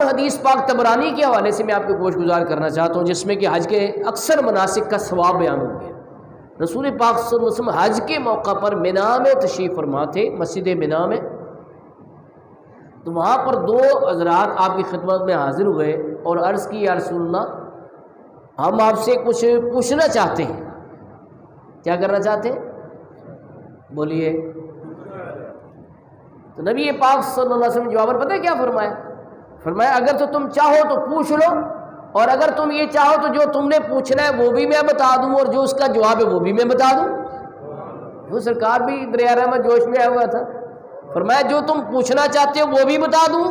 حدیث پاک طبرانی کے حوالے سے میں آپ کو گوش گزار کرنا چاہتا ہوں، جس میں کہ حج کے اکثر مناسک کا ثواب بیان ہو گیا۔ رسول پاک صلی اللہ علیہ وسلم حج کے موقع پر مینا میں تشریف فرما تھے، مسجد مینا میں، تو وہاں پر دو حضرات آپ کی خدمت میں حاضر ہوئے اور عرض کی، یا رسول اللہ ہم آپ سے کچھ پوچھنا چاہتے ہیں۔ کیا کرنا چاہتے ہیں؟ بولیے۔ تو نبی پاک صلی اللہ علیہ وسلم جواب پتہ ہے کیا فرمایا؟ فرمایا اگر تو تم چاہو تو پوچھ لو، اور اگر تم یہ چاہو تو جو تم نے پوچھنا ہے وہ بھی میں بتا دوں، اور جو اس کا جواب ہے وہ بھی میں بتا دوں۔ وہ سرکار بھی دریا رحمت جوش میں آیا ہوا تھا۔ فرمایا جو تم پوچھنا چاہتے ہو وہ بھی بتا دوں،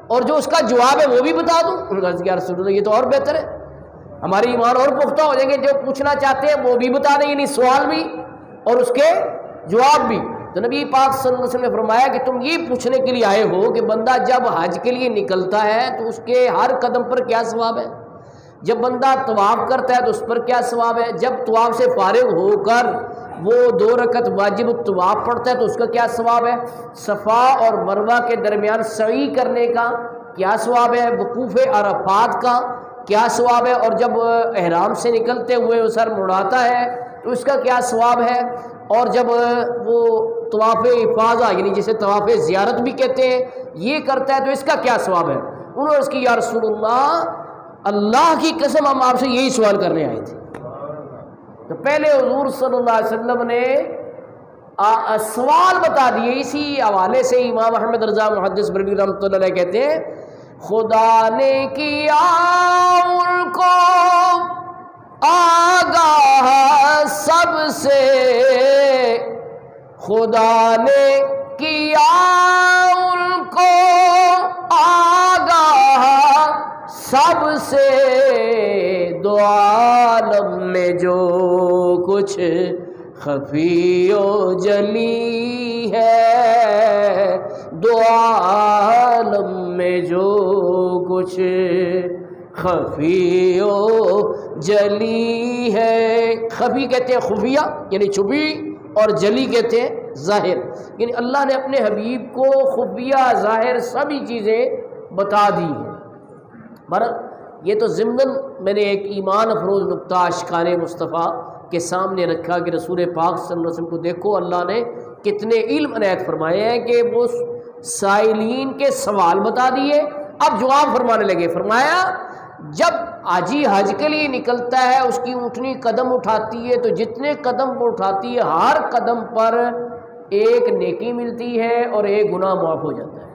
اور جو اس کا جواب ہے وہ بھی بتا دوں۔ انہوں نے کہا یا رسول اللہ یہ تو اور بہتر ہے، ہماری ایمان اور پختہ ہو جائیں گے، جو پوچھنا چاہتے ہیں وہ بھی بتا دیں، یعنی سوال بھی اور اس کے جواب بھی۔ تو نبی پاک صلی اللہ علیہ وسلم نے فرمایا کہ تم یہ پوچھنے کے لیے آئے ہو کہ بندہ جب حج کے لیے نکلتا ہے تو اس کے ہر قدم پر کیا ثواب ہے، جب بندہ طواف کرتا ہے تو اس پر کیا ثواب ہے، جب طواف سے فارغ ہو کر وہ 2 رکعت واجب الطواف پڑھتا ہے تو اس کا کیا ثواب ہے، صفا اور مروہ کے درمیان سعی کرنے کا کیا ثواب ہے، وقوف عرفات کا کیا ثواب ہے، اور جب احرام سے نکلتے ہوئے وہ سر مڑاتا ہے تو اس کا کیا ثواب ہے، اور جب وہ طواف افاضہ یعنی جسے طواف زیارت بھی کہتے ہیں یہ کرتا ہے تو اس کا کیا ثواب ہے۔ انہوں نے عرض کی یا رسول اللہ کی قسم ہم آپ سے یہی سوال کرنے آئے تھے۔ تو پہلے حضور صلی اللہ علیہ وسلم نے سوال بتا دیے۔ اسی حوالے سے امام احمد رضا محدث بریلوی رحمۃ اللہ علیہ کہتے ہیں خدا نے کیا ان کو آگاہ سب سے، خدا نے کیا ان کو آگاہ سب سے، دو عالم میں جو کچھ خفی و جلی ہے، دو عالم میں جو کچھ خفی و جلی ہے۔ خفی کہتے ہیں خفیہ یعنی چھپی، اور جلی کہتے ہیں ظاہر، یعنی اللہ نے اپنے حبیب کو خفیہ ظاہر سبھی چیزیں بتا دی ہیں۔ بہرحال یہ تو ضمن میں نے ایک ایمان افروز نقطہ عاشقان مصطفیٰ کے سامنے رکھا کہ رسول پاک صلی اللہ علیہ وسلم کو دیکھو اللہ نے کتنے علم عنایت فرمائے ہیں کہ وہ سائلین کے سوال بتا دیے، اب جواب فرمانے لگے۔ فرمایا جب حاجی حج کے لیے نکلتا ہے اس کی اونٹنی قدم اٹھاتی ہے تو جتنے قدم وہ اٹھاتی ہے ہر قدم پر ایک نیکی ملتی ہے اور ایک گناہ معاف ہو جاتا ہے۔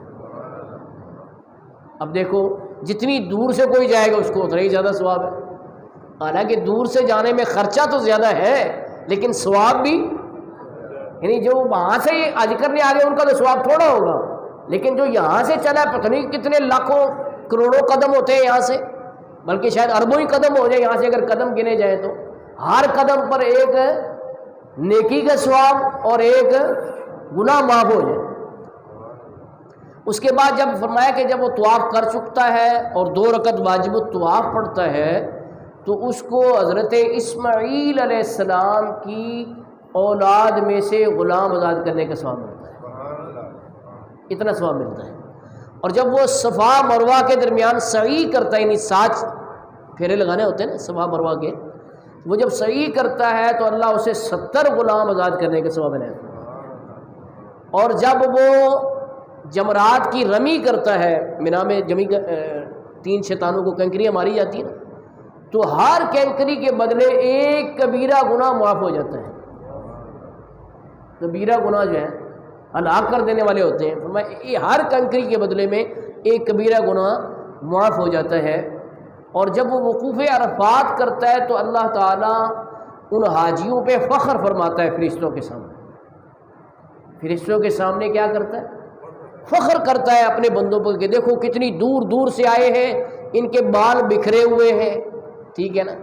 اب دیکھو جتنی دور سے کوئی جائے گا اس کو اتنا ہی زیادہ ثواب ہے، حالانکہ دور سے جانے میں خرچہ تو زیادہ ہے لیکن ثواب بھی، یعنی جو وہاں سے حج کرنے آ گئے ان کا تو ثواب تھوڑا ہوگا، لیکن جو یہاں سے چلا پتہ نہیں کتنے لاکھوں کروڑوں قدم ہوتے ہیں یہاں سے، بلکہ شاید اربوں ہی قدم ہو جائے یہاں سے اگر قدم گنے جائیں تو، ہر قدم پر ایک نیکی کا ثواب اور ایک گناہ معاف ہو جائے۔ اس کے بعد جب فرمایا کہ جب وہ طواف کر چکتا ہے اور 2 رکعت واجب الطواف پڑھتا ہے تو اس کو حضرت اسماعیل علیہ السلام کی اولاد میں سے غلام آزاد کرنے کا ثواب ملتا ہے، اتنا ثواب ملتا ہے۔ اور جب وہ صفا مروہ کے درمیان سعی کرتا ہے، یعنی 7 پھیرے لگانے ہوتے ہیں نا صفا مروہ کے، وہ جب سعی کرتا ہے تو اللہ اسے 70 غلام آزاد کرنے کا ثواب ہے۔ اور جب وہ جمرات کی رمی کرتا ہے، مینا میں 3 شیطانوں کو کنکریاں ماری جاتی ہیں نا، تو ہر کنکری کے بدلے ایک کبیرہ گناہ معاف ہو جاتا ہے۔ کبیرہ گناہ جو ہے ہلاک کر دینے والے ہوتے ہیں، فرمایا ہر کنکری کے بدلے میں ایک کبیرہ گناہ معاف ہو جاتا ہے۔ اور جب وہ وقوف عرفات کرتا ہے تو اللہ تعالیٰ ان حاجیوں پہ فخر فرماتا ہے فرشتوں کے سامنے۔ فرشتوں کے سامنے کیا کرتا ہے؟ فخر کرتا ہے اپنے بندوں پر کہ دیکھو کتنی دور دور سے آئے ہیں، ان کے بال بکھرے ہوئے ہیں، ٹھیک ہے نا،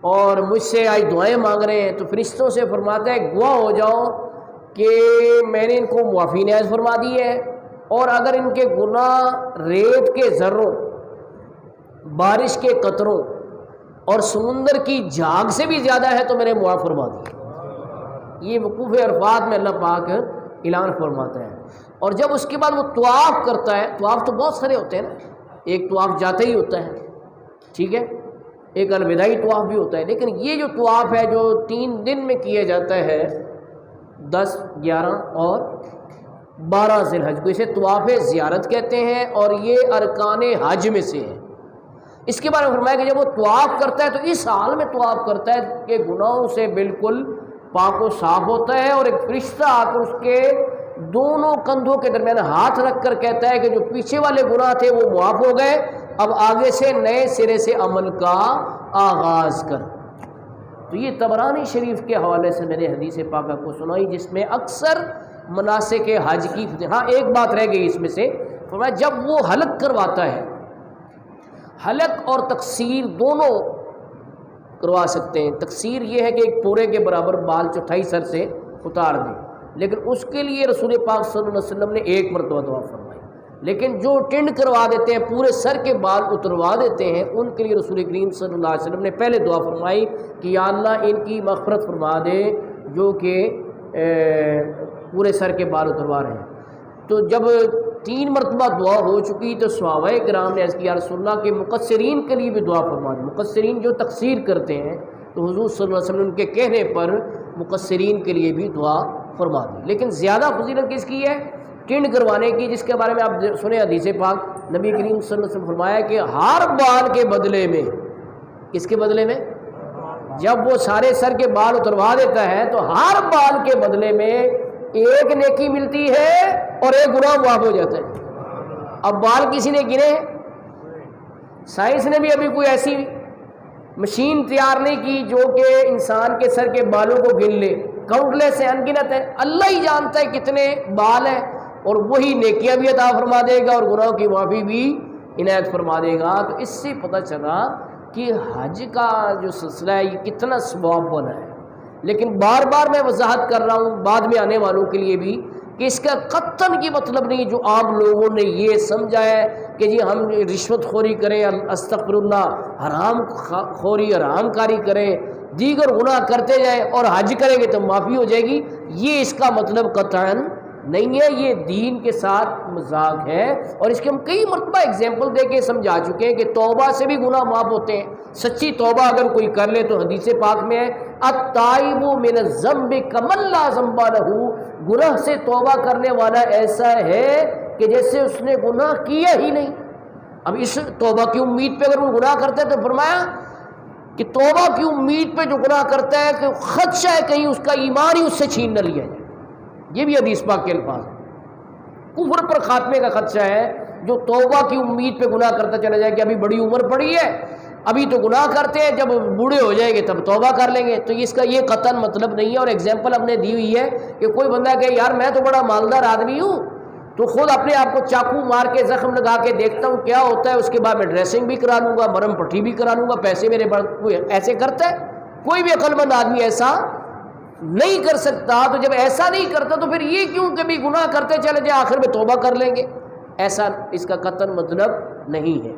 اور مجھ سے آج دعائیں مانگ رہے ہیں۔ تو فرشتوں سے فرماتا ہے گواہ ہو جاؤ کہ میں نے ان کو معافی نعمت فرما دی ہے، اور اگر ان کے گناہ ریت کے ذروں، بارش کے قطروں اور سمندر کی جھاگ سے بھی زیادہ ہے تو میں نے معاف فرما دی۔ یہ وقوف عرفات میں اللہ پاک اعلان فرماتا ہے۔ اور جب اس کے بعد وہ طواف کرتا ہے، طواف تو بہت سارے ہوتے ہیں نا، ایک طواف جاتا ہی ہوتا ہے، ٹھیک ہے، ایک الوداعی طواف بھی ہوتا ہے، لیکن یہ جو طواف ہے جو 3 دن میں کیا جاتا ہے 10، 11 اور 12 ذی الحج کو، اسے طواف زیارت کہتے ہیں اور یہ ارکان حج میں سے ہے۔ اس کے بارے میں فرمایا کہ جب وہ طواف کرتا ہے تو اس حال میں طواف کرتا ہے کہ گناہوں سے بالکل پاک و صاف ہوتا ہے، اور ایک فرشتہ آ کر اس کے دونوں کندھوں کے درمیان ہاتھ رکھ کر کہتا ہے کہ جو پیچھے والے گناہ تھے وہ معاف ہو گئے، اب آگے سے نئے سرے سے عمل کا آغاز کر۔ تو یہ طبرانی شریف کے حوالے سے میں نے حدیث پاکہ کو سنائی، جس میں اکثر مناسک حج کی، ہاں ایک بات رہ گئی اس میں سے، فرمایا جب وہ حلق کرواتا ہے، حلق اور تقصیر دونوں کروا سکتے ہیں۔ تقصیر یہ ہے کہ ایک پورے کے برابر بال چوتھائی سر سے اتار دیں، لیکن اس کے لیے رسول پاک صلی اللہ علیہ وسلم نے 1 مرتبہ دعا فرمائی، لیکن جو ٹنڈ کروا دیتے ہیں، پورے سر کے بال اتروا دیتے ہیں، ان کے لیے رسول کریم صلی اللہ علیہ وسلم نے پہلے دعا فرمائی کہ یا اللہ ان کی مغفرت فرما دے جو کہ پورے سر کے بال اتروا رہے ہیں۔ تو جب 3 مرتبہ دعا ہو چکی تو صحابہ کرام نے عرض کیا رسول اللہ کے مقصرین کے لیے بھی دعا فرما دیں، مقصرین جو تقصیر کرتے ہیں، تو حضور صلی اللہ علیہ وسلم نے ان کے کہنے پر مقصرین کے لیے بھی دعا فرما دی۔ لیکن زیادہ فضیلت کس کی ہے؟ ٹنڈ کروانے کی، جس کے بارے میں آپ سنیں حدیث پاک، نبی کریم صلی اللہ علیہ وسلم فرمایا کہ ہر بال کے بدلے میں، کس کے بدلے میں؟ جب وہ سارے سر کے بال اتروا دیتا ہے تو ہر بال کے بدلے میں ایک نیکی ملتی ہے اور ایک گناہ معاف ہو جاتا ہے۔ اب بال کسی نے گنے؟ سائنس نے بھی ابھی کوئی ایسی مشین تیار نہیں کی جو کہ انسان کے سر کے بالوں کو گن لے، کاؤنٹ لیس ہے، انگنت ہے، اللہ ہی جانتا ہے کتنے بال ہیں، اور وہی نیکیاں بھی عطا فرما دے گا اور گناہوں کی معافی بھی عنایت فرما دے گا۔ تو اس سے پتہ چلا کہ حج کا جو سلسلہ ہے یہ کتنا ثواب والا ہے۔ لیکن بار بار میں وضاحت کر رہا ہوں بعد میں آنے والوں کے لیے بھی کہ اس کا قطعاً یہ مطلب نہیں جو عام لوگوں نے یہ سمجھا ہے کہ جی ہم رشوت خوری کریں، استغفر اللہ، حرام خوری، حرام کاری کریں، دیگر گناہ کرتے جائیں اور حج کریں گے تو معافی ہو جائے گی، یہ اس کا مطلب قطعاً نہیں ہے۔ یہ دین کے ساتھ مذاق ہے، اور اس کے ہم کئی مرتبہ اگزامپل دے کے سمجھا چکے ہیں کہ توبہ سے بھی گناہ معاف ہوتے ہیں۔ سچی توبہ اگر کوئی کر لے تو حدیث پاک میں ہے التائب من الذنب کمن لا ذنب لہ، گناہ سے توبہ کرنے والا ایسا ہے کہ جیسے اس نے گناہ کیا ہی نہیں۔ اب اس توبہ کی امید پہ اگر وہ گناہ کرتا ہے تو فرمایا کہ توبہ کی امید پہ جو گناہ کرتا ہے کہ خدشہ ہے کہیں اس کا ایمان ہی اس سے چھین نہ لیا جائے، یہ بھی حدیث پاک کے الفاظ ہیں۔ کفر پر خاتمے کا خدشہ ہے جو توبہ کی امید پہ گناہ کرتا چلا جائے کہ ابھی بڑی عمر پڑی ہے، ابھی تو گناہ کرتے ہیں، جب بوڑھے ہو جائیں گے تب توبہ کر لیں گے۔ تو اس کا یہ قطعاً مطلب نہیں ہے، اور ایگزامپل ہم نے دی ہوئی ہے کہ کوئی بندہ کہے یار میں تو بڑا مالدار آدمی ہوں، تو خود اپنے آپ کو چاقو مار کے زخم لگا کے دیکھتا ہوں کیا ہوتا ہے، اس کے بعد میں ڈریسنگ بھی کرا لوں گا، مرم پٹھی بھی کرا لوں گا، پیسے میرے پاس، کوئی ایسے کرتا ہے؟ کوئی بھی عقل مند آدمی ایسا نہیں کر سکتا۔ تو جب ایسا نہیں کرتا تو پھر یہ کیوں کبھی گناہ کرتے چلے جائے آخر میں توبہ کر لیں گے؟ ایسا اس کا قطعاً مطلب نہیں ہے۔